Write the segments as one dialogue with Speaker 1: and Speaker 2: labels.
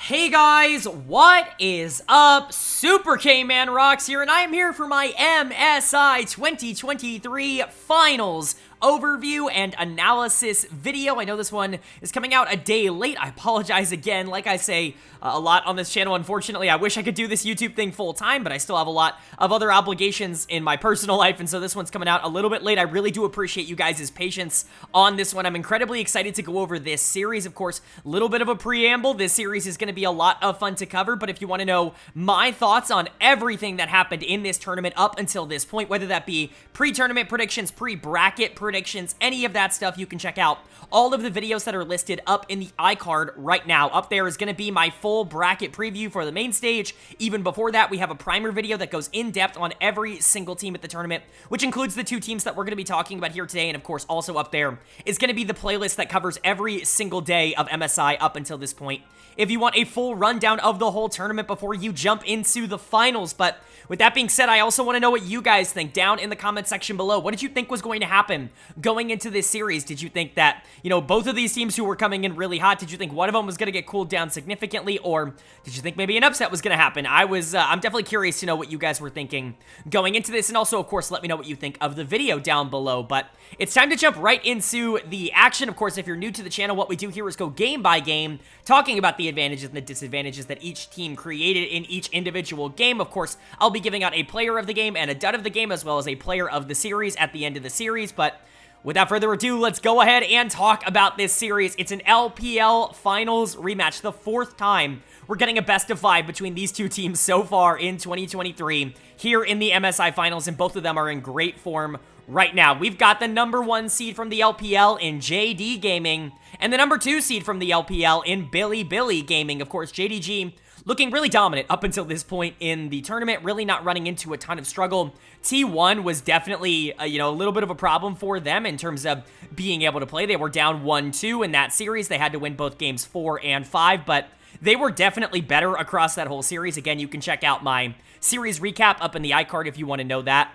Speaker 1: Hey guys, what is up? Super K-Man Rocks here, and I am here for my MSI 2023 Finals overview and analysis video. I know this one is coming out a day late. I apologize again. Like I say a lot on this channel, unfortunately, I wish I could do this YouTube thing full time, but I still have a lot of other obligations in my personal life, and so this one's coming out a little bit late. I really do appreciate you guys' patience on this one. I'm incredibly excited to go over this series. Of course, a little bit of a preamble. This series is going to be a lot of fun to cover, but if you want to know my thoughts on everything that happened in this tournament up until this point, whether that be pre-tournament predictions, pre-bracket predictions, any of that stuff, you can check out all of the videos that are listed up in the iCard right now. Up there is going to be my full bracket preview for the main stage. Even before that, we have a primer video that goes in depth on every single team at the tournament, which includes the two teams that we're going to be talking about here today. And of course, also up there is going to be the playlist that covers every single day of MSI up until this point, if you want a full rundown of the whole tournament before you jump into the finals. But with that being said, I also want to know what you guys think down in the comment section below. What did you think was going to happen going into this series? Did you think that, both of these teams who were coming in really hot, did you think one of them was going to get cooled down significantly, or did you think maybe an upset was going to happen? I'm definitely curious to know what you guys were thinking going into this, and also, of course, let me know what you think of the video down below. But it's time to jump right into the action. Of course, if you're new to the channel, what we do here is go game by game, talking about the advantages and the disadvantages that each team created in each individual game. Of course, I'll be giving out a player of the game and a dud of the game, as well as a player of the series at the end of the series. But without further ado, let's go ahead and talk about this series. It's an LPL Finals rematch, the fourth time we're getting a best of 5 between these two teams so far in 2023 here in the MSI Finals, and both of them are in great form right now. We've got the number 1 seed from the LPL in JD Gaming, and the number 2 seed from the LPL in Bilibili Gaming. Of course, JDG looking really dominant up until this point in the tournament, really not running into a ton of struggle. T1 was definitely, a little bit of a problem for them in terms of being able to play. They were down 1-2 in that series. They had to win both games 4 and 5, but they were definitely better across that whole series. Again, you can check out my series recap up in the iCard if you want to know that.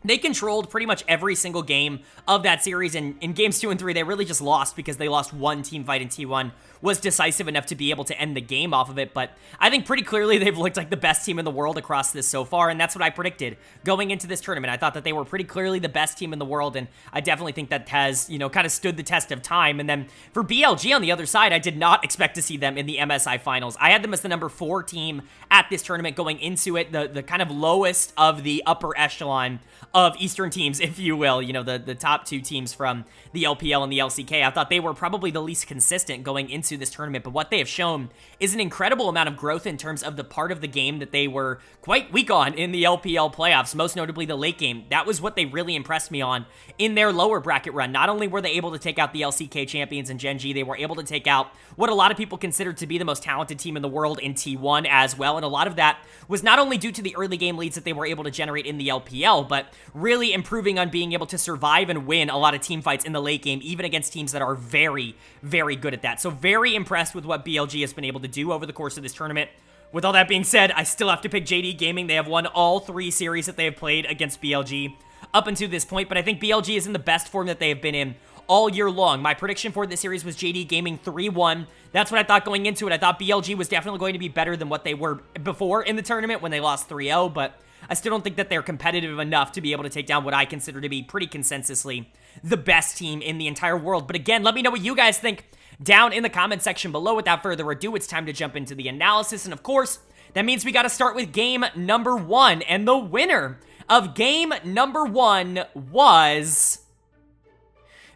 Speaker 1: They controlled pretty much every single game of that series, and in games 2 and 3, they really just lost because they lost one team fight, and T1 was decisive enough to be able to end the game off of it. But I think pretty clearly they've looked like the best team in the world across this so far, and that's what I predicted going into this tournament. I thought that they were pretty clearly the best team in the world, and I definitely think that has, kind of stood the test of time. And then for BLG on the other side, I did not expect to see them in the MSI Finals. I had them as the number 4 team at this tournament going into it, the kind of lowest of the upper echelon of Eastern teams, if you will, the top 2 teams from the LPL and the LCK. I thought they were probably the least consistent going into this tournament, but what they have shown is an incredible amount of growth in terms of the part of the game that they were quite weak on in the LPL playoffs, most notably the late game. That was what they really impressed me on in their lower bracket run. Not only were they able to take out the LCK champions in Gen G, they were able to take out what a lot of people consider to be the most talented team in the world in T1 as well, and a lot of that was not only due to the early game leads that they were able to generate in the LPL, but really improving on being able to survive and win a lot of team fights in the late game, even against teams that are very, very good at that. So very impressed with what BLG has been able to do over the course of this tournament. With all that being said, I still have to pick JD Gaming. They have won all 3 series that they have played against BLG up until this point, but I think BLG is in the best form that they have been in all year long. My prediction for this series was JD Gaming 3-1. That's what I thought going into it. I thought BLG was definitely going to be better than what they were before in the tournament when they lost 3-0, but I still don't think that they're competitive enough to be able to take down what I consider to be pretty consensusly the best team in the entire world. But again, let me know what you guys think down in the comment section below. Without further ado, it's time to jump into the analysis, and of course, that means we got to start with game number 1, and the winner of game number 1 was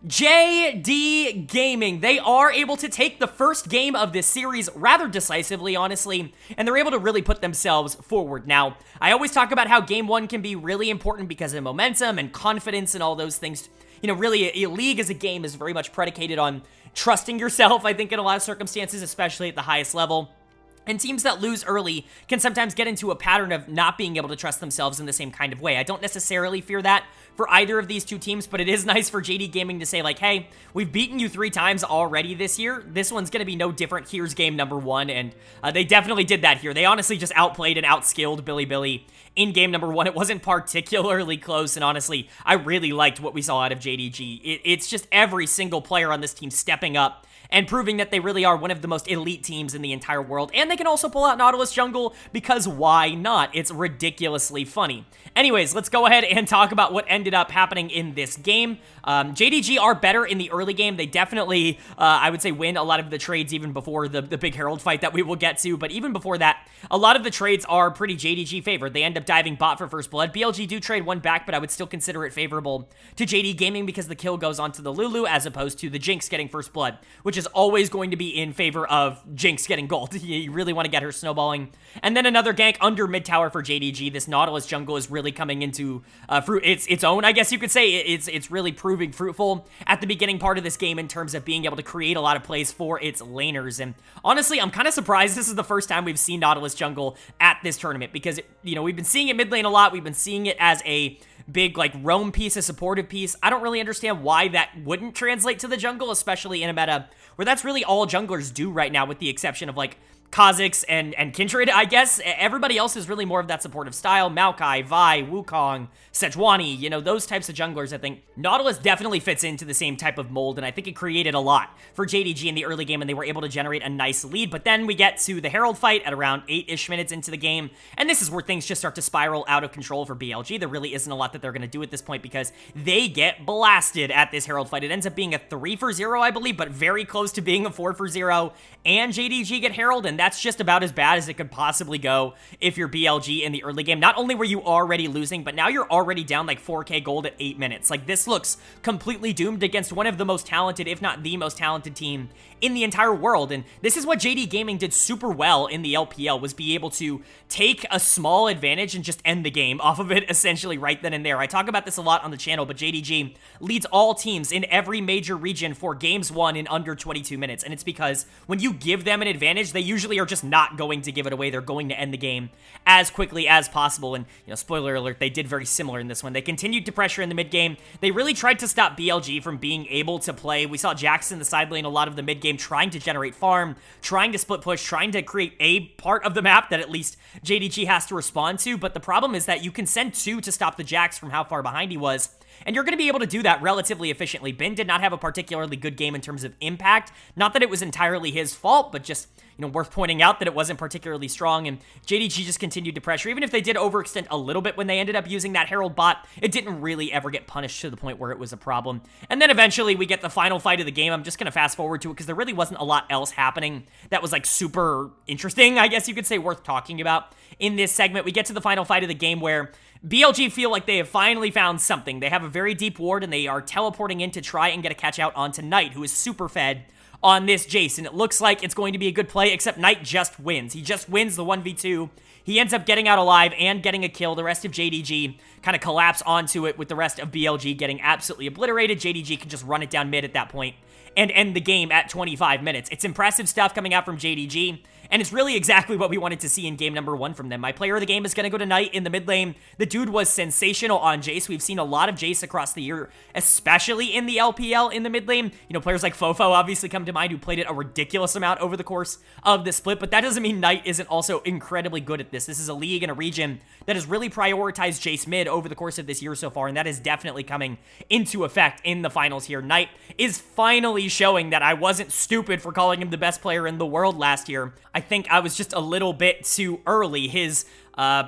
Speaker 1: JD Gaming. They are able to take the first game of this series rather decisively, honestly, and they're able to really put themselves forward. Now, I always talk about how game 1 can be really important because of momentum and confidence and all those things. Really, a league as a game is very much predicated on trusting yourself, I think, in a lot of circumstances, especially at the highest level. And teams that lose early can sometimes get into a pattern of not being able to trust themselves in the same kind of way. I don't necessarily fear that for either of these two teams, but it is nice for JD Gaming to say, like, hey, we've beaten you 3 times already this year. This one's going to be no different. Here's game number 1, and they definitely did that here. They honestly just outplayed and outskilled Bilibili in game number 1. It wasn't particularly close, and honestly, I really liked what we saw out of JDG. It's just every single player on this team stepping up and proving that they really are one of the most elite teams in the entire world. And they can also pull out Nautilus Jungle because why not? It's ridiculously funny. Anyways, let's go ahead and talk about what ended up happening in this game. JDG are better in the early game. They definitely, I would say, win a lot of the trades even before the big Herald fight that we will get to. But even before that, a lot of the trades are pretty JDG favored. They end up diving bot for first blood. BLG do trade one back, but I would still consider it favorable to JD Gaming because the kill goes onto the Lulu as opposed to the Jinx getting first blood, which is always going to be in favor of Jinx getting gold. You really want to get her snowballing. And then another gank under mid tower for JDG. This Nautilus jungle is really coming into its own, I guess you could say. It's really proving fruitful at the beginning part of this game in terms of being able to create a lot of plays for its laners. And honestly, I'm kind of surprised this is the first time we've seen Nautilus jungle at this tournament because, we've been seeing it mid lane a lot. We've been seeing it as a big, roam piece, a supportive piece. I don't really understand why that wouldn't translate to the jungle, especially in a meta where that's really all junglers do right now, with the exception of, Kha'Zix and Kindred, I guess. Everybody else is really more of that supportive style. Maokai, Vi, Wukong, Sejuani, those types of junglers. I think Nautilus definitely fits into the same type of mold, and I think it created a lot for JDG in the early game, and they were able to generate a nice lead. But then we get to the Herald fight at around 8-ish minutes into the game, and this is where things just start to spiral out of control for BLG. There really isn't a lot that they're going to do at this point because they get blasted at this Herald fight. It ends up being a 3-for-0, I believe, but very close to being a 4-for-0, and JDG get Herald, and that's just about as bad as it could possibly go if you're BLG in the early game. Not only were you already losing, but now you're already down 4k gold at 8 minutes. This looks completely doomed against one of the most talented, if not the most talented team in the entire world. And this is what JD Gaming did super well in the LPL, was be able to take a small advantage and just end the game off of it essentially right then and there. I talk about this a lot on the channel, but JDG leads all teams in every major region for games won in under 22 minutes. And it's because when you give them an advantage, they usually are just not going to give it away. They're going to end the game as quickly as possible. And, spoiler alert, they did very similar in this one. They continued to pressure in the mid game. They really tried to stop BLG from being able to play. We saw Jax in the side lane a lot of the mid game trying to generate farm, trying to split push, trying to create a part of the map that at least JDG has to respond to. But the problem is that you can send 2 to stop the Jax from how far behind he was, and you're going to be able to do that relatively efficiently. Bin did not have a particularly good game in terms of impact. Not that it was entirely his fault, but just, worth pointing out that it wasn't particularly strong, and JDG just continued to pressure. Even if they did overextend a little bit when they ended up using that Herald bot, it didn't really ever get punished to the point where it was a problem. And then eventually we get the final fight of the game. I'm just going to fast forward to it because there really wasn't a lot else happening that was super interesting, I guess you could say, worth talking about in this segment. We get to the final fight of the game where BLG feel like they have finally found something. They have a very deep ward, and they are teleporting in to try and get a catch out onto Knight, who is super fed on this Jace, and it looks like it's going to be a good play, except Knight just wins. He just wins the 1v2. He ends up getting out alive and getting a kill. The rest of JDG kind of collapse onto it, with the rest of BLG getting absolutely obliterated. JDG can just run it down mid at that point and end the game at 25 minutes. It's impressive stuff coming out from JDG, and it's really exactly what we wanted to see in game number 1 from them. My player of the game is going to go to Knight in the mid lane. The dude was sensational on Jace. We've seen a lot of Jace across the year, especially in the LPL in the mid lane. Players like Fofo obviously come to mind, who played it a ridiculous amount over the course of the split, but that doesn't mean Knight isn't also incredibly good at this. This is a league and a region that has really prioritized Jace mid over the course of this year so far, and that is definitely coming into effect in the finals here. Knight is finally showing that I wasn't stupid for calling him the best player in the world last year. I think I was just a little bit too early. His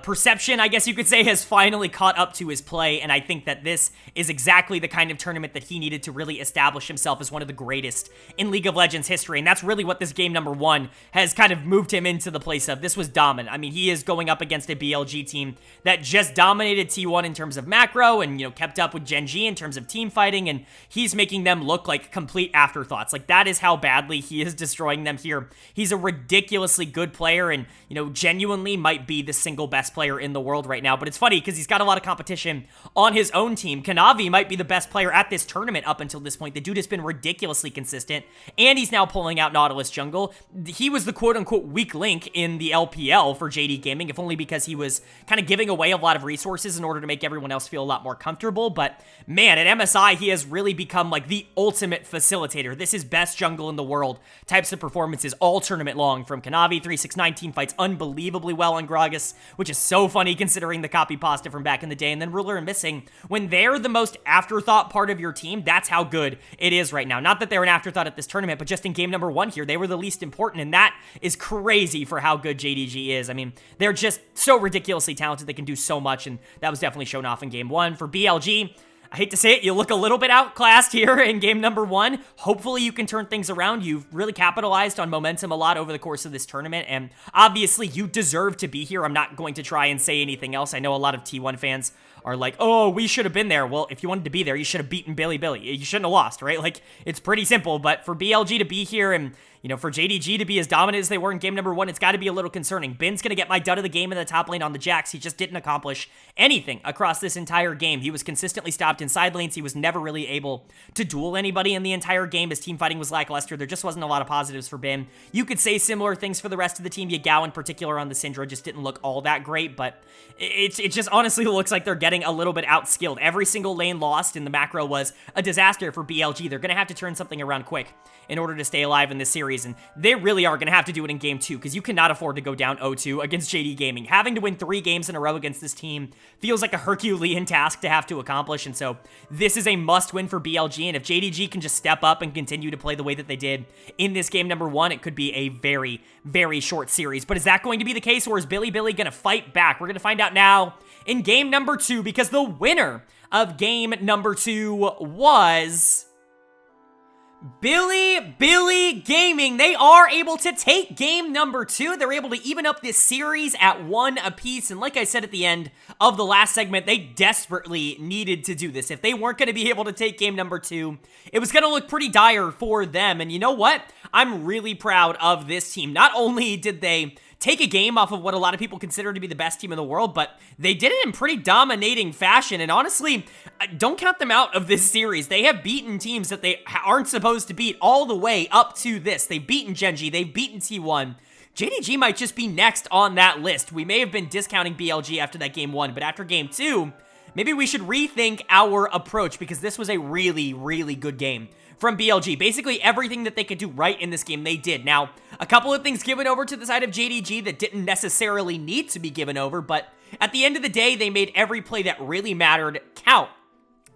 Speaker 1: perception, I guess you could say, has finally caught up to his play, and I think that this is exactly the kind of tournament that he needed to really establish himself as one of the greatest in League of Legends history, and that's really what this game number 1 has kind of moved him into the place of. This was dominant. I mean, he is going up against a BLG team that just dominated T1 in terms of macro and, kept up with Gen G in terms of team fighting, and he's making them look like complete afterthoughts. That is how badly he is destroying them here. He's a ridiculously good player and, genuinely might be the single best player in the world right now. But it's funny because he's got a lot of competition on his own team. Kanavi might be the best player at this tournament up until this point. The dude has been ridiculously consistent, and he's now pulling out Nautilus jungle. He was the quote-unquote weak link in the LPL for JD Gaming, if only because he was kind of giving away a lot of resources in order to make everyone else feel a lot more comfortable. But man, at MSI, he has really become the ultimate facilitator. This is best jungle in the world types of performances all tournament long from Kanavi. 369 team fights unbelievably well on Gragas. which is so funny considering the copy pasta from back in the day. And then Ruler and Missing, when they're the most afterthought part of your team, that's how good it is right now. Not that they're an afterthought at this tournament, but just in game number 1 here, they were the least important, and that is crazy for how good JDG is. I mean, they're just so ridiculously talented. They can do so much, and that was definitely shown off in game 1. For BLG, I hate to say it, you look a little bit outclassed here in game number 1. Hopefully you can turn things around. You've really capitalized on momentum a lot over the course of this tournament, and obviously you deserve to be here. I'm not going to try and say anything else. I know a lot of T1 fans are like, oh, we should have been there. Well, if you wanted to be there, you should have beaten Bilibili. You shouldn't have lost, right? Like, it's pretty simple, but for BLG to be here and, you know, for JDG to be as dominant as they were in game number 1, it's got to be a little concerning. Bin's going to get my dud of the game in the top lane on the Jax. He just didn't accomplish anything across this entire game. He was consistently stopped in side lanes. He was never really able to duel anybody in the entire game. His team fighting was lackluster. There just wasn't a lot of positives for Bin. You could say similar things for the rest of the team. Yagao in particular on the Syndra just didn't look all that great, but it just honestly looks like they're getting a little bit outskilled. Every single lane lost in the macro was a disaster for BLG. They're going to have to turn something around quick in order to stay alive in this series, and they really are going to have to do it in game 2, because you cannot afford to go down 0-2 against JD Gaming. Having to win 3 games in a row against this team feels like a Herculean task to have to accomplish, and so this is a must-win for BLG, and if JDG can just step up and continue to play the way that they did in this game number 1, it could be a very, very short series. But is that going to be the case, or is Bilibili going to fight back? We're going to find out now in game number 2, because the winner of game number 2 was Bilibili Gaming. They are able to take game number 2. They're able to even up this series at 1 apiece. And like I said at the end of the last segment, they desperately needed to do this. If they weren't going to be able to take game number 2, it was going to look pretty dire for them. And you know what? I'm really proud of this team. Not only did they take a game off of what a lot of people consider to be the best team in the world, but they did it in pretty dominating fashion, and honestly, don't count them out of this series. They have beaten teams that they aren't supposed to beat all the way up to this. They've beaten Genji, they've beaten T1. JDG might just be next on that list. We may have been discounting BLG after that game 1, but after game 2, maybe we should rethink our approach, because this was a really, really good game from BLG. Basically, everything that they could do right in this game, they did. Now, a couple of things given over to the side of JDG that didn't necessarily need to be given over, but at the end of the day, they made every play that really mattered count.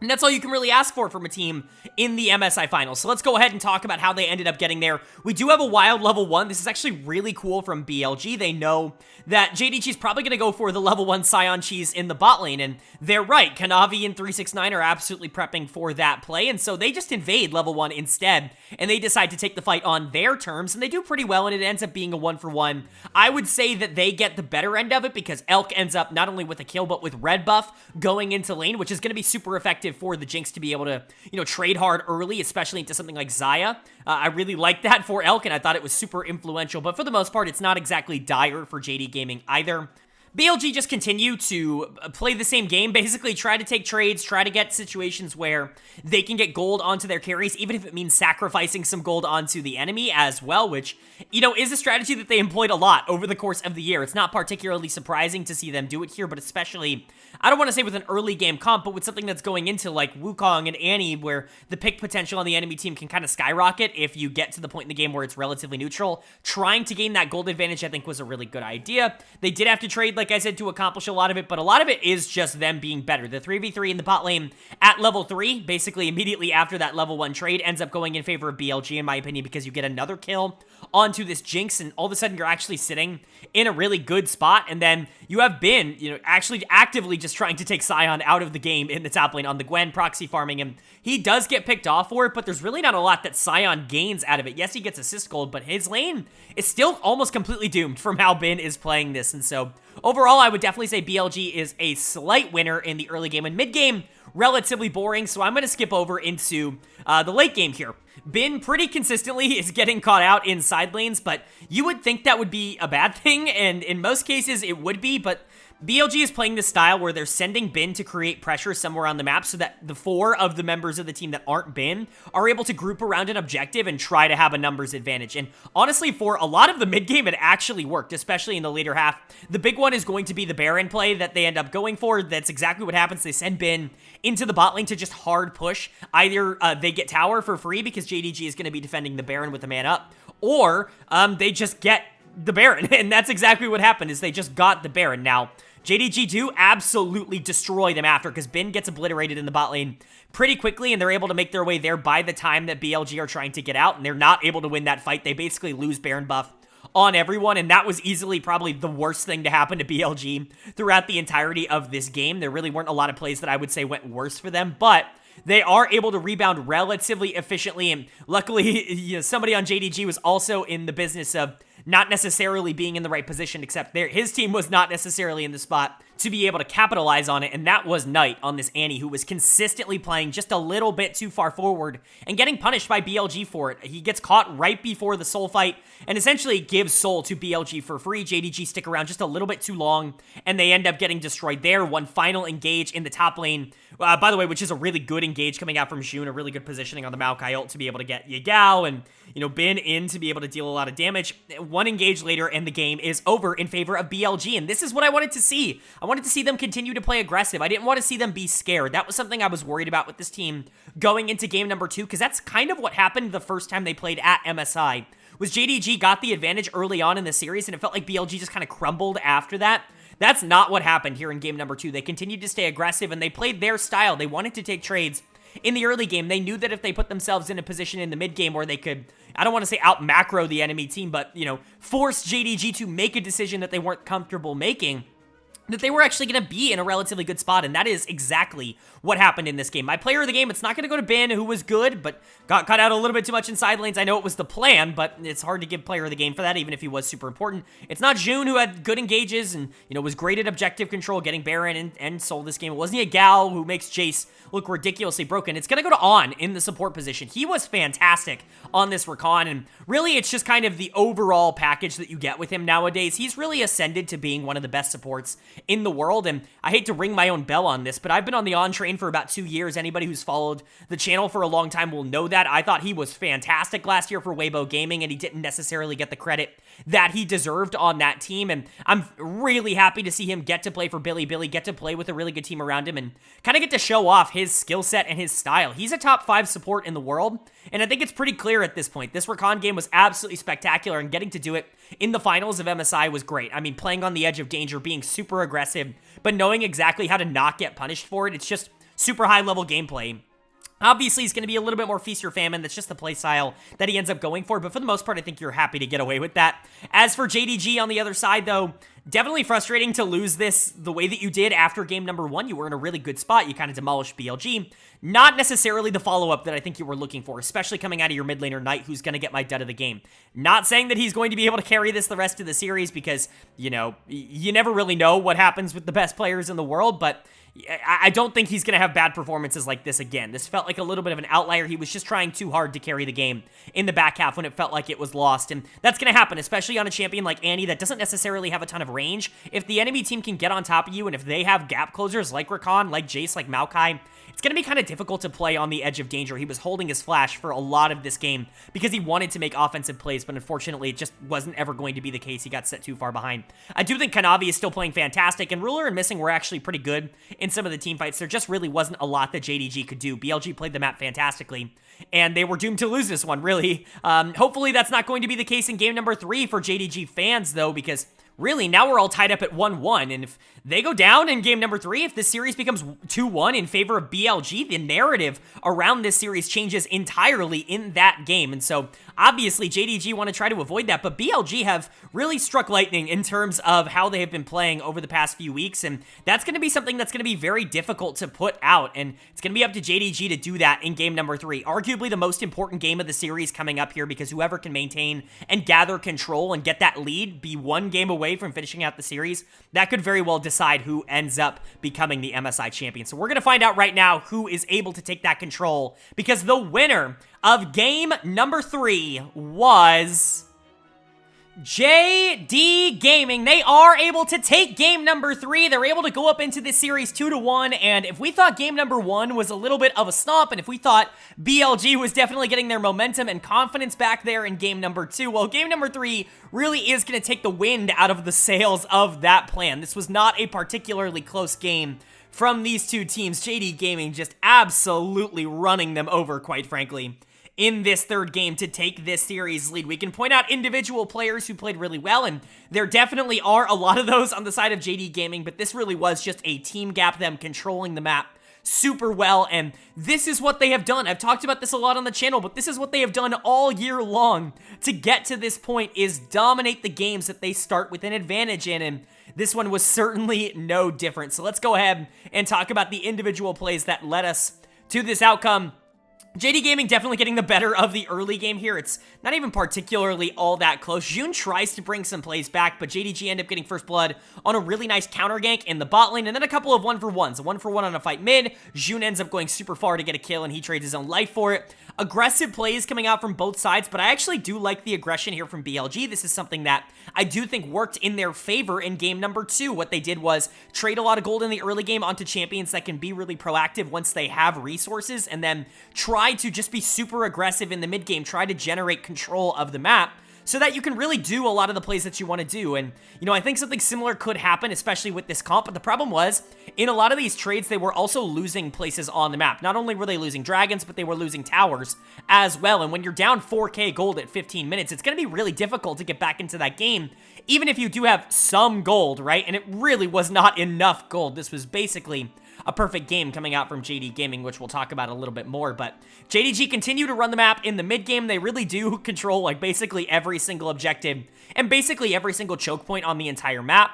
Speaker 1: And that's all you can really ask for from a team in the MSI Finals. So let's go ahead and talk about how they ended up getting there. We do have a wild level 1. This is actually really cool from BLG. They know that JDG is probably going to go for the level 1 Scion Cheese in the bot lane, and they're right. Kanavi and 369 are absolutely prepping for that play, and so they just invade level 1 instead, and they decide to take the fight on their terms, and they do pretty well, and it ends up being a 1-for-1. I would say that they get the better end of it, because Elk ends up not only with a kill, but with red buff going into lane, which is going to be super effective for the Jinx to be able to, you know, trade hard early, especially into something like Xayah. I really liked that for Elk, and I thought it was super influential, but for the most part, it's not exactly dire for JD Gaming either. BLG just continue to play the same game, basically try to take trades, try to get situations where they can get gold onto their carries, even if it means sacrificing some gold onto the enemy as well, which, you know, is a strategy that they employed a lot over the course of the year. It's not particularly surprising to see them do it here, but especially, I don't want to say with an early game comp, but with something that's going into like Wukong and Annie, where the pick potential on the enemy team can kind of skyrocket if you get to the point in the game where it's relatively neutral. Trying to gain that gold advantage, I think, was a really good idea. They did have to trade, like I said, to accomplish a lot of it, but a lot of it is just them being better. The 3v3 in the bot lane at level 3, basically immediately after that level 1 trade, ends up going in favor of BLG, in my opinion, because you get another kill onto this Jinx, and all of a sudden you're actually sitting in a really good spot, and then you have been, you know, actually actively just trying to take Scion out of the game in the top lane on the Gwen, proxy farming him. He does get picked off for it, but there's really not a lot that Scion gains out of it. Yes, he gets assist gold, but his lane is still almost completely doomed from how Bin is playing this, and so overall, I would definitely say BLG is a slight winner in the early game, and mid-game, relatively boring, so I'm going to skip over into the late game here. Bin pretty consistently is getting caught out in side lanes, but you would think that would be a bad thing, and in most cases it would be, but BLG is playing this style where they're sending Bin to create pressure somewhere on the map so that the 4 of the members of the team that aren't Bin are able to group around an objective and try to have a numbers advantage. And honestly, for a lot of the mid game, it actually worked, especially in the later half. The big one is going to be the Baron play that they end up going for. That's exactly what happens. They send Bin into the bot lane to just hard push. Either they get tower for free because JDG is going to be defending the Baron with a man up, or they just get the Baron, and that's exactly what happened, is they just got the Baron. Now, JDG do absolutely destroy them after, because Bin gets obliterated in the bot lane pretty quickly, and they're able to make their way there by the time that BLG are trying to get out, and they're not able to win that fight. They basically lose Baron buff on everyone, and that was easily probably the worst thing to happen to BLG throughout the entirety of this game. There really weren't a lot of plays that I would say went worse for them, but they are able to rebound relatively efficiently, and luckily, you know, somebody on JDG was also in the business of not necessarily being in the right position, except his team was not necessarily in the spot to be able to capitalize on it, and that was Knight on this Annie, who was consistently playing just a little bit too far forward and getting punished by BLG for it. He gets caught right before the Soul fight and essentially gives Soul to BLG for free. JDG stick around just a little bit too long, and they end up getting destroyed there. One final engage in the top lane, by the way, which is a really good engage coming out from Jun, a really good positioning on the Maokai ult to be able to get Yagao and, you know, Bin in to be able to deal a lot of damage. One engage later, and the game is over in favor of BLG, and this is what I wanted to see. I wanted to see them continue to play aggressive. I didn't want to see them be scared. That was something I was worried about with this team going into game number 2, because that's kind of what happened the first time they played at MSI, was JDG got the advantage early on in the series, and it felt like BLG just kind of crumbled after that. That's not what happened here in game number 2. They continued to stay aggressive, and they played their style. They wanted to take trades in the early game. They knew that if they put themselves in a position in the mid game where they could, I don't want to say out macro the enemy team, but, you know, force JDG to make a decision that they weren't comfortable making, that they were actually going to be in a relatively good spot, and that is exactly what happened in this game. My player of the game, it's not going to go to Bin, who was good, but got cut out a little bit too much in side lanes. I know it was the plan, but it's hard to give player of the game for that, even if he was super important. It's not Jun, who had good engages and, you know, was great at objective control, getting Baron and Soul this game. It wasn't a Gal who makes Jace look ridiculously broken. It's going to go to On in the support position. He was fantastic on this Rakan, and really it's just kind of the overall package that you get with him nowadays. He's really ascended to being one of the best supports in the world, and I hate to ring my own bell on this, but I've been on the On train for about 2 years. Anybody who's followed the channel for a long time will know that. I thought he was fantastic last year for Weibo Gaming, and he didn't necessarily get the credit that he deserved on that team, and I'm really happy to see him get to play for Bilibili, get to play with a really good team around him, and kind of get to show off his skill set and his style. He's a top 5 support in the world, and I think it's pretty clear at this point. This Rakan game was absolutely spectacular, and getting to do it in the finals of MSI was great. I mean, playing on the edge of danger, being super aggressive, but knowing exactly how to not get punished for it. It's just super high-level gameplay. Obviously, he's going to be a little bit more feast or famine. That's just the play style that he ends up going for, but for the most part, I think you're happy to get away with that. As for JDG on the other side, though, definitely frustrating to lose this the way that you did after game number 1. You were in a really good spot. You kind of demolished BLG. Not necessarily the follow-up that I think you were looking for, especially coming out of your mid laner Knight, who's going to get my dud of the game. Not saying that he's going to be able to carry this the rest of the series, because, you know, you never really know what happens with the best players in the world, but I don't think he's going to have bad performances like this again. This felt like a little bit of an outlier. He was just trying too hard to carry the game in the back half when it felt like it was lost, and that's going to happen, especially on a champion like Annie that doesn't necessarily have a ton of range. If the enemy team can get on top of you, and if they have gap closers like Rakan, like Jace, like Maokai, it's going to be kind of difficult to play on the edge of danger. He was holding his flash for a lot of this game because he wanted to make offensive plays, but unfortunately, it just wasn't ever going to be the case. He got set too far behind. I do think Kanavi is still playing fantastic, and Ruler and Missing were actually pretty good in some of the team fights. There just really wasn't a lot that JDG could do. BLG played the map fantastically, and they were doomed to lose this one, really. Hopefully, that's not going to be the case in game number 3 for JDG fans, though, because really, now we're all tied up at 1-1, and if they go down in game number 3, if this series becomes 2-1 in favor of BLG, the narrative around this series changes entirely in that game, and so obviously JDG want to try to avoid that, but BLG have really struck lightning in terms of how they have been playing over the past few weeks, and that's going to be something that's going to be very difficult to put out, and it's going to be up to JDG to do that in game number 3. Arguably the most important game of the series coming up here, because whoever can maintain and gather control and get that lead, be one game away from finishing out the series, that could very well decide who ends up becoming the MSI champion. So we're going to find out right now who is able to take that control, because the winner of game number 3 was JD Gaming. They are able to take game number 3. They're able to go up into this series 2-1, and if we thought game number 1 was a little bit of a stomp, and if we thought BLG was definitely getting their momentum and confidence back there in game number 2, well, game number 3 really is going to take the wind out of the sails of that plan. This was not a particularly close game from these two teams. JD Gaming just absolutely running them over, quite frankly. in this third game to take this series lead. We can point out individual players who played really well, and there definitely are a lot of those on the side of JD Gaming, but this really was just a team gap, them controlling the map super well, and this is what they have done. I've talked about this a lot on the channel, but this is what they have done all year long to get to this point, is dominate the games that they start with an advantage in, and this one was certainly no different. So let's go ahead and talk about the individual plays that led us to this outcome. JD Gaming definitely getting the better of the early game here. It's not even particularly all that close. Jun tries to bring some plays back, but JDG end up getting first blood on a really nice counter gank in the bot lane, and then a couple of 1-for-1s. A 1-for-1 on a fight mid. Jun ends up going super far to get a kill, and he trades his own life for it. Aggressive plays coming out from both sides, but I actually do like the aggression here from BLG. This is something that I do think worked in their favor in game number 2. What they did was trade a lot of gold in the early game onto champions that can be really proactive once they have resources, and then try to just be super aggressive in the mid game, try to generate control of the map so that you can really do a lot of the plays that you want to do. And, you know, I think something similar could happen, especially with this comp, but the problem was, in a lot of these trades, they were also losing places on the map. Not only were they losing dragons, but they were losing towers as well. And when you're down 4k gold at 15 minutes, it's going to be really difficult to get back into that game, even if you do have some gold, right? And it really was not enough gold. This was basically a perfect game coming out from JD Gaming, which we'll talk about a little bit more, but JDG continue to run the map in the mid game. They really do control, like, basically every single objective and basically every single choke point on the entire map.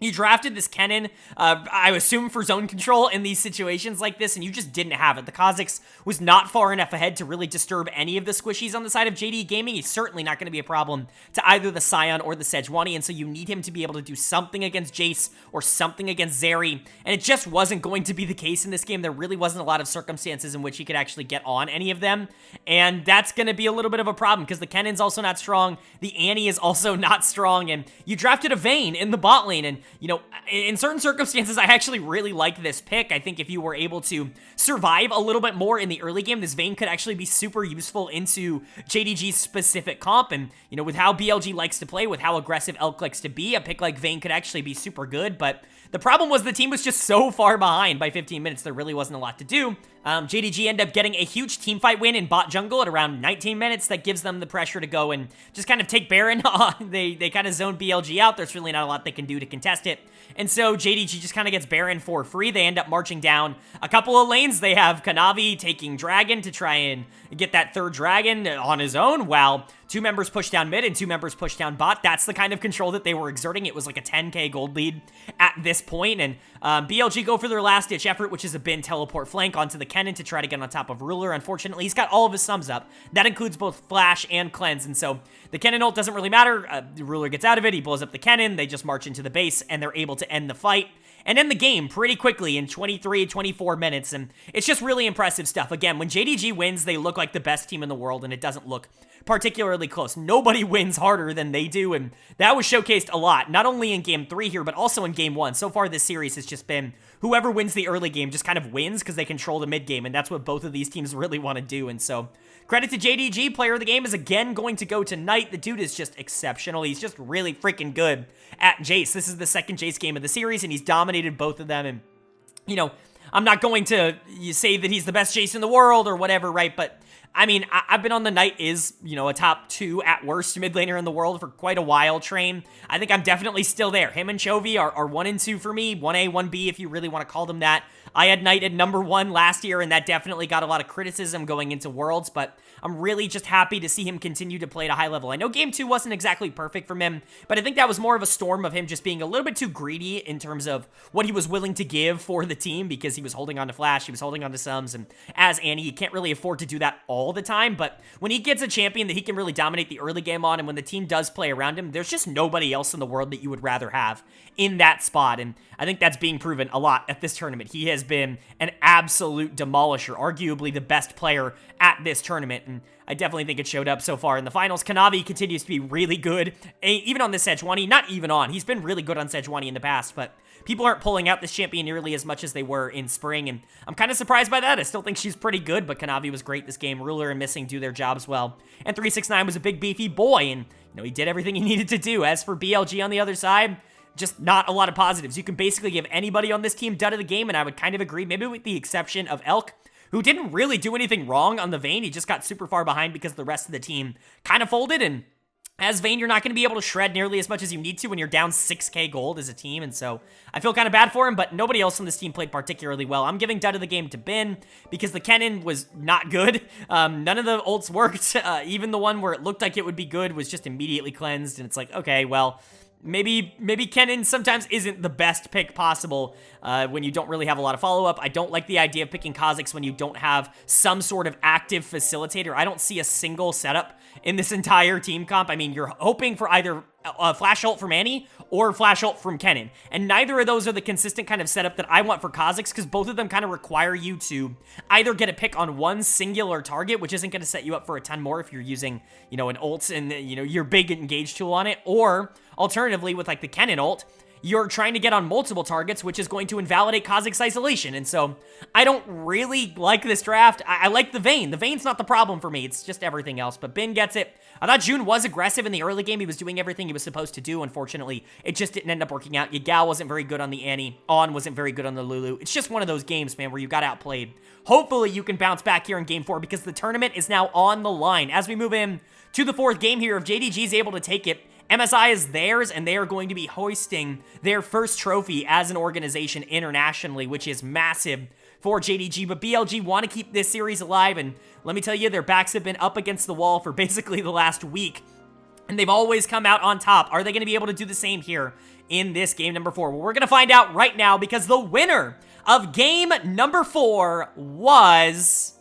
Speaker 1: You drafted this Kennen, I assume for zone control in these situations like this, and you just didn't have it. The Kha'Zix was not far enough ahead to really disturb any of the squishies on the side of JD Gaming. He's certainly not going to be a problem to either the Scion or the Sejuani, and so you need him to be able to do something against Jace or something against Zeri, and it just wasn't going to be the case in this game. There really wasn't a lot of circumstances in which he could actually get on any of them, and that's going to be a little bit of a problem because the Kennen's also not strong, the Annie is also not strong, and you drafted a Vayne in the bot lane, and you know, in certain circumstances, I actually really like this pick. I think if you were able to survive a little bit more in the early game, this Vayne could actually be super useful into JDG's specific comp. And, you know, with how BLG likes to play, with how aggressive Elk likes to be, a pick like Vayne could actually be super good. But the problem was the team was just so far behind by 15 minutes, there really wasn't a lot to do. JDG end up getting a huge teamfight win in bot jungle at around 19 minutes. That gives them the pressure to go and just kind of take Baron. They kind of zone BLG out. There's really not a lot they can do to contest it. And so JDG just kind of gets Baron for free. They end up marching down a couple of lanes. They have Kanavi taking Dragon to try and get that third Dragon on his own, while 2 members push down mid and 2 members push down bot. That's the kind of control that they were exerting. It was like a 10k gold lead at this point, and BLG go for their last-ditch effort, which is a bin teleport flank onto the Kennen to try to get on top of Ruler. Unfortunately, he's got all of his sums up. That includes both Flash and Cleanse, and so the Kennen ult doesn't really matter. The Ruler gets out of it, he blows up the Kennen, they just march into the base, and they're able to end the fight and end the game pretty quickly in 23, 24 minutes, and it's just really impressive stuff. Again, when JDG wins, they look like the best team in the world, and it doesn't look particularly close. Nobody wins harder than they do, and that was showcased a lot, not only in Game 3 here, but also in Game 1. So far, this series has just been whoever wins the early game just kind of wins because they control the mid game, and that's what both of these teams really want to do, and so credit to JDG. Player of the game is again going to go to Knight. The dude is just exceptional. He's just really freaking good at Jace. This is the second Jace game of the series, and he's dominated both of them, and, you know, I'm not going to say that he's the best Jace in the world or whatever, right, but I mean, I've been on the Knight is, you know, a top 2 at worst mid laner in the world for quite a while, Train. I think I'm definitely still there. Him and Chovy are 1 and 2 for me, 1A, 1B if you really want to call them that. I had Knight at number 1 last year, and that definitely got a lot of criticism going into Worlds, but I'm really just happy to see him continue to play at a high level. I know Game 2 wasn't exactly perfect from him, but I think that was more of a storm of him just being a little bit too greedy in terms of what he was willing to give for the team, because he was holding on to Flash, he was holding on to Sums, and as Annie, he can't really afford to do that all the time, but when he gets a champion that he can really dominate the early game on, and when the team does play around him, there's just nobody else in the world that you would rather have in that spot, and I think that's being proven a lot at this tournament. He has been an absolute demolisher, arguably the best player at this tournament, and I definitely think it showed up so far in the finals. Kanavi continues to be really good, even on this Sejuani, not even on. He's been really good on Sejuani in the past, but people aren't pulling out this champion nearly as much as they were in spring, and I'm kind of surprised by that. I still think she's pretty good, but Kanavi was great this game. Ruler and Missing do their jobs well, and 369 was a big beefy boy, and you know, he did everything he needed to do. As for BLG on the other side, just not a lot of positives. You can basically give anybody on this team dud of the game, and I would kind of agree, maybe with the exception of Elk, who didn't really do anything wrong on the Vayne. He just got super far behind because the rest of the team kind of folded, and as Vayne, you're not going to be able to shred nearly as much as you need to when you're down 6k gold as a team, and so I feel kind of bad for him, but nobody else on this team played particularly well. I'm giving dud of the game to Bin because the Kennen was not good. None of the ults worked. Even the one where it looked like it would be good was just immediately cleansed, and it's like, okay, well, maybe Kennen sometimes isn't the best pick possible when you don't really have a lot of follow-up. I don't like the idea of picking Kha'Zix when you don't have some sort of active facilitator. I don't see a single setup in this entire team comp. I mean, you're hoping for either a flash ult from Annie or flash ult from Kennen, and neither of those are the consistent kind of setup that I want for Kha'Zix, because both of them kind of require you to either get a pick on one singular target, which isn't going to set you up for a ton more if you're using, you know, an ult and, you know, your big engage tool on it, or alternatively with like the Kennen ult, you're trying to get on multiple targets, which is going to invalidate Kha'Zix isolation. And so I don't really like this draft. I like the Vayne. The Vayne's not the problem for me. It's just everything else. But Bin gets it. I thought June was aggressive in the early game. He was doing everything he was supposed to do. Unfortunately, it just didn't end up working out. Yagao wasn't very good on the Annie. On wasn't very good on the Lulu. It's just one of those games, man, where you got outplayed. Hopefully you can bounce back here in game 4 because the tournament is now on the line. As we move in to the 4th game here, if JDG is able to take it, MSI is theirs, and they are going to be hoisting their first trophy as an organization internationally, which is massive for JDG. But BLG want to keep this series alive, and let me tell you, their backs have been up against the wall for basically the last week, and they've always come out on top. Are they going to be able to do the same here in this game number 4? Well, we're going to find out right now, because the winner of game number 4 was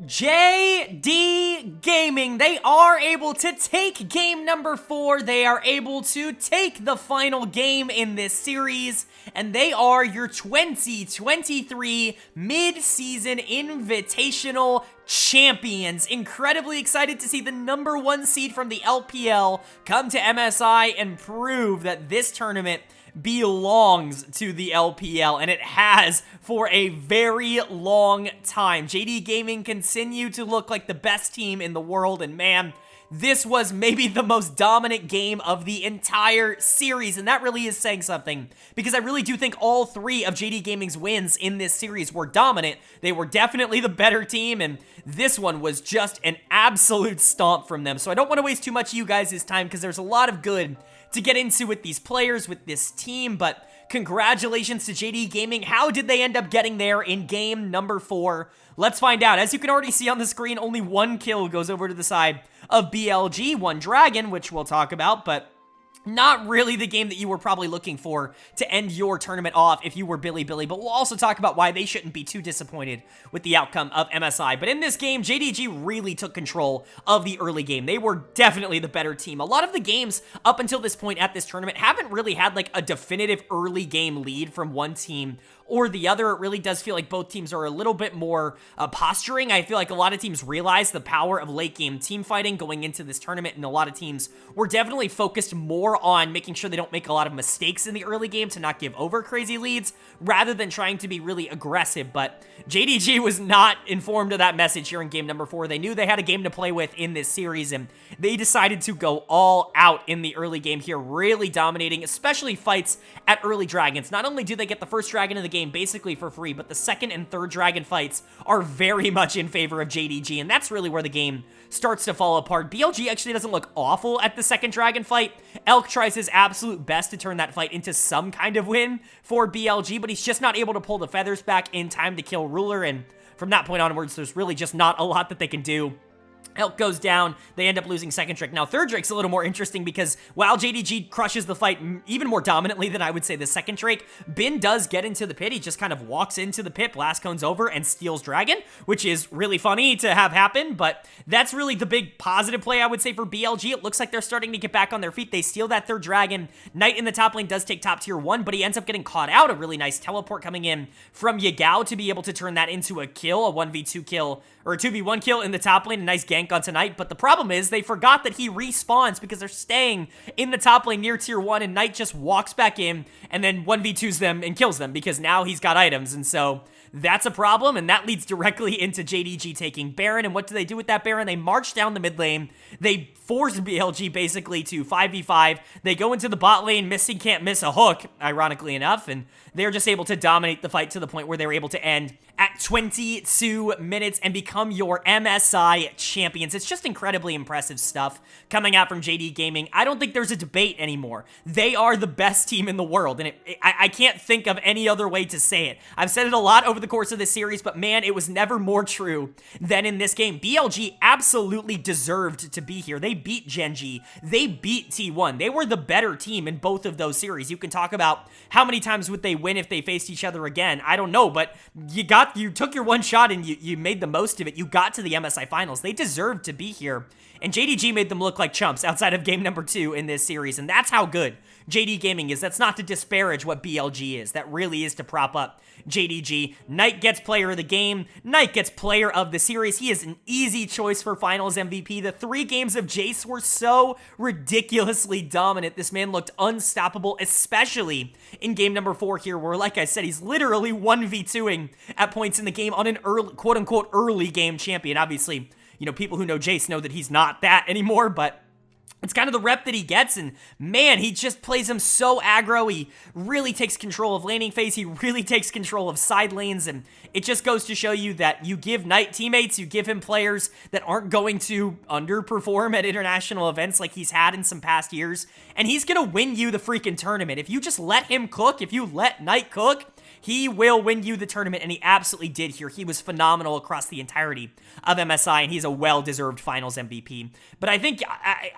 Speaker 1: JD Gaming. They are able to take game number 4. They are able to take the final game in this series, and they are your 2023 mid-season invitational champions. Incredibly excited to see the number 1 seed from the LPL come to MSI and prove that this tournament belongs to the LPL, and it has for a very long time. JD Gaming continue to look like the best team in the world, and man, this was maybe the most dominant game of the entire series, and that really is saying something, because I really do think all 3 of JD Gaming's wins in this series were dominant. They were definitely the better team, and this one was just an absolute stomp from them. So I don't want to waste too much of you guys' time, because there's a lot of good to get into with these players, with this team, but congratulations to JD Gaming. How did they end up getting there in game number 4? Let's find out. As you can already see on the screen, only 1 kill goes over to the side of BLG, 1 dragon, which we'll talk about, but not really the game that you were probably looking for to end your tournament off if you were Bilibili, but we'll also talk about why they shouldn't be too disappointed with the outcome of MSI. But in this game, JDG really took control of the early game. They were definitely the better team. A lot of the games up until this point at this tournament haven't really had like a definitive early game lead from one team or the other. It really does feel like both teams are a little bit more posturing. I feel like a lot of teams realize the power of late game team fighting going into this tournament, and a lot of teams were definitely focused more on making sure they don't make a lot of mistakes in the early game to not give over crazy leads, rather than trying to be really aggressive. But JDG was not informed of that message here in game number 4. They knew they had a game to play with in this series, and they decided to go all out in the early game here, really dominating, especially fights at early dragons. Not only do they get the first dragon of the game basically for free, but the second and third dragon fights are very much in favor of JDG, and that's really where the game starts to fall apart. BLG actually doesn't look awful at the second dragon fight. Elk tries his absolute best to turn that fight into some kind of win for BLG, but he's just not able to pull the feathers back in time to kill Ruler, and from that point onwards, there's really just not a lot that they can do. Elk goes down, they end up losing second Drake. Now, third Drake's a little more interesting because while JDG crushes the fight even more dominantly than I would say the second Drake, Bin does get into the pit. He just kind of walks into the pit, blast cones over, and steals Dragon, which is really funny to have happen, but that's really the big positive play I would say for BLG. It looks like they're starting to get back on their feet. They steal that third Dragon. Knight in the top lane does take top tier 1, but he ends up getting caught out. A really nice teleport coming in from Yagao to be able to turn that into a kill, a 1v2 kill, or a 2v1 kill in the top lane. A nice gank on Tonight, but the problem is they forgot that he respawns because they're staying in the top lane near tier 1, and Knight just walks back in and then 1v2s them and kills them because now he's got items, and so that's a problem, and that leads directly into JDG taking Baron. And what do they do with that Baron? They march down the mid lane. They force BLG basically to 5v5. They go into the bot lane. Missing can't miss a hook, ironically enough, and they're just able to dominate the fight to the point where they were able to end at 22 minutes and become your MSI champions. It's just incredibly impressive stuff coming out from JD Gaming. I don't think there's a debate anymore. They are the best team in the world, and I can't think of any other way to say it. I've said it a lot over the course of this series, but man, it was never more true than in this game. BLG absolutely deserved to be here. They beat Genji. They beat T1. They were the better team in both of those series. You can talk about how many times would they win if they faced each other again. I don't know, but you took your one shot and you made the most of it. You got to the MSI finals. They deserved to be here. And JDG made them look like chumps outside of game number 2 in this series. And that's how good JD Gaming is. That's not to disparage what BLG is. That really is to prop up JDG. Knight gets player of the game. Knight gets player of the series. He is an easy choice for finals MVP. The 3 games of Jace were so ridiculously dominant. This man looked unstoppable, especially in game number 4 here, where, like I said, he's literally 1v2ing at points in the game on an early, quote-unquote early game champion. Obviously, you know, people who know Jace know that he's not that anymore, but it's kind of the rep that he gets, and man, he just plays him so aggro. He really takes control of laning phase. He really takes control of side lanes, and it just goes to show you that you give Knight teammates, you give him players that aren't going to underperform at international events like he's had in some past years, and he's going to win you the freaking tournament. If you just let him cook, if you let Knight cook, he will win you the tournament, and he absolutely did here. He was phenomenal across the entirety of MSI, and he's a well-deserved finals MVP. But I think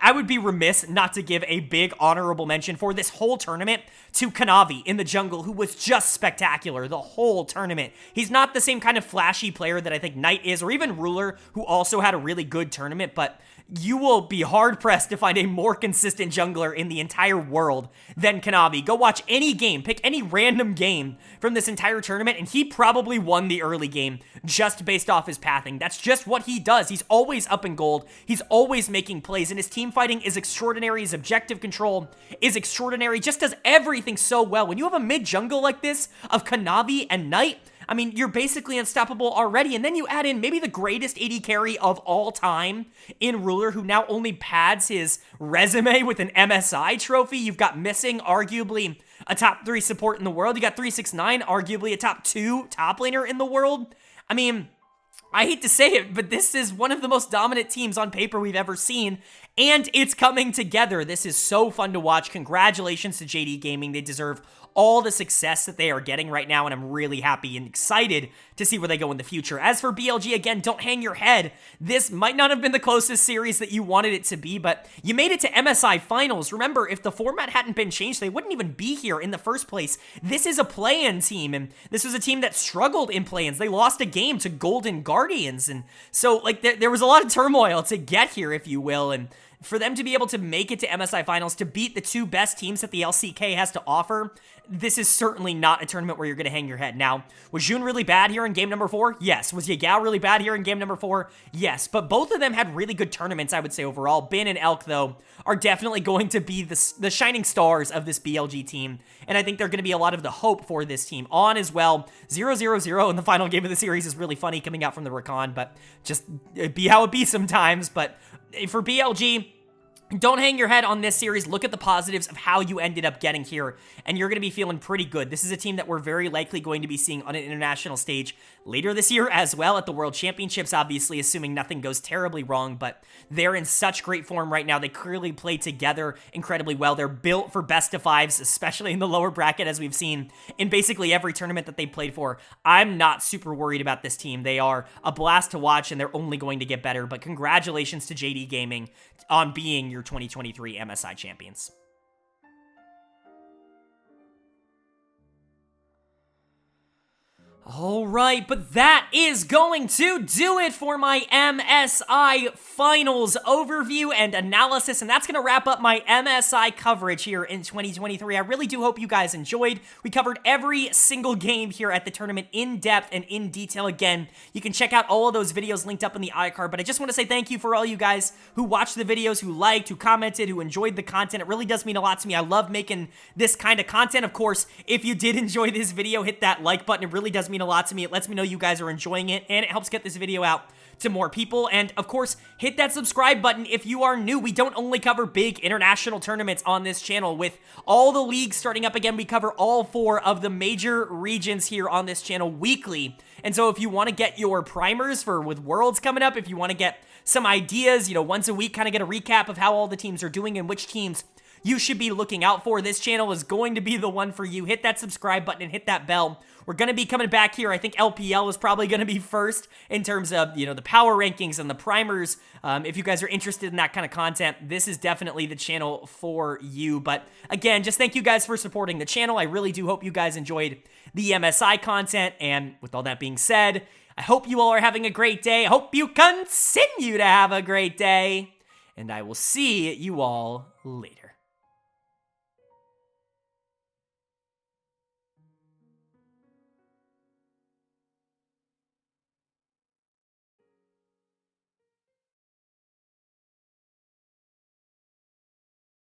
Speaker 1: I would be remiss not to give a big honorable mention for this whole tournament to Kanavi in the jungle, who was just spectacular the whole tournament. He's not the same kind of flashy player that I think Knight is, or even Ruler, who also had a really good tournament, but you will be hard-pressed to find a more consistent jungler in the entire world than Kanavi. Go watch any game, pick any random game from this entire tournament, and he probably won the early game just based off his pathing. That's just what he does. He's always up in gold. He's always making plays, and his team fighting is extraordinary. His objective control is extraordinary. Just does everything so well. When you have a mid-jungle like this of Kanavi and Knight, I mean, you're basically unstoppable already, and then you add in maybe the greatest AD carry of all time in Ruler, who now only pads his resume with an MSI trophy. You've got Missing, arguably a top 3 support in the world. You got 369, arguably a top 2 top laner in the world. I mean, I hate to say it, but this is one of the most dominant teams on paper we've ever seen, and it's coming together. This is so fun to watch. Congratulations to JD Gaming. They deserve all the success that they are getting right now, and I'm really happy and excited to see where they go in the future. As for BLG, again, don't hang your head. This might not have been the closest series that you wanted it to be, but you made it to MSI Finals. Remember, if the format hadn't been changed, they wouldn't even be here in the first place. This is a play-in team, and this was a team that struggled in play-ins. They lost a game to Golden Guardians, and so, like, there was a lot of turmoil to get here, if you will, and for them to be able to make it to MSI Finals, to beat the 2 best teams that the LCK has to offer, this is certainly not a tournament where you're going to hang your head. Now, was Jun really bad here in game number 4? Yes. Was Yagao really bad here in game number 4? Yes. But both of them had really good tournaments, I would say, overall. Bin and Elk, though, are definitely going to be the shining stars of this BLG team, and I think they're going to be a lot of the hope for this team. On as well, 0-0-0 in the final game of the series is really funny coming out from the Rakan, but just be how it be sometimes. But for BLG, don't hang your head on this series. Look at the positives of how you ended up getting here, and you're going to be feeling pretty good. This is a team that we're very likely going to be seeing on an international stage later this year as well at the World Championships, obviously, assuming nothing goes terribly wrong, but they're in such great form right now. They clearly play together incredibly well. They're built for best of 5s, especially in the lower bracket, as we've seen in basically every tournament that they played for. I'm not super worried about this team. They are a blast to watch, and they're only going to get better, but congratulations to JD Gaming on being your 2023 MSI champions. All right, but that is going to do it for my MSI Finals overview and analysis, and that's going to wrap up my MSI coverage here in 2023. I really do hope you guys enjoyed. We covered every single game here at the tournament in depth and in detail. Again, you can check out all of those videos linked up in the iCard, but I just want to say thank you for all you guys who watched the videos, who liked, who commented, who enjoyed the content. It really does mean a lot to me. I love making this kind of content. Of course, if you did enjoy this video, hit that like button. It really does mean a lot to me. It lets me know you guys are enjoying it, and it helps get this video out to more people. And of course, hit that subscribe button if you are new. We don't only cover big international tournaments on this channel. With all the leagues starting up again, we cover all 4 of the major regions here on this channel weekly. And so if you want to get your primers for with Worlds coming up, if you want to get some ideas, once a week, kind of get a recap of how all the teams are doing and which teams you should be looking out for, this channel is going to be the one for you. Hit that subscribe button and hit that bell. We're going to be coming back here. I think LPL is probably going to be first in terms of, the power rankings and the primers. If you guys are interested in that kind of content, this is definitely the channel for you. But again, just thank you guys for supporting the channel. I really do hope you guys enjoyed the MSI content. And with all that being said, I hope you all are having a great day. I hope you continue to have a great day. And I will see you all later.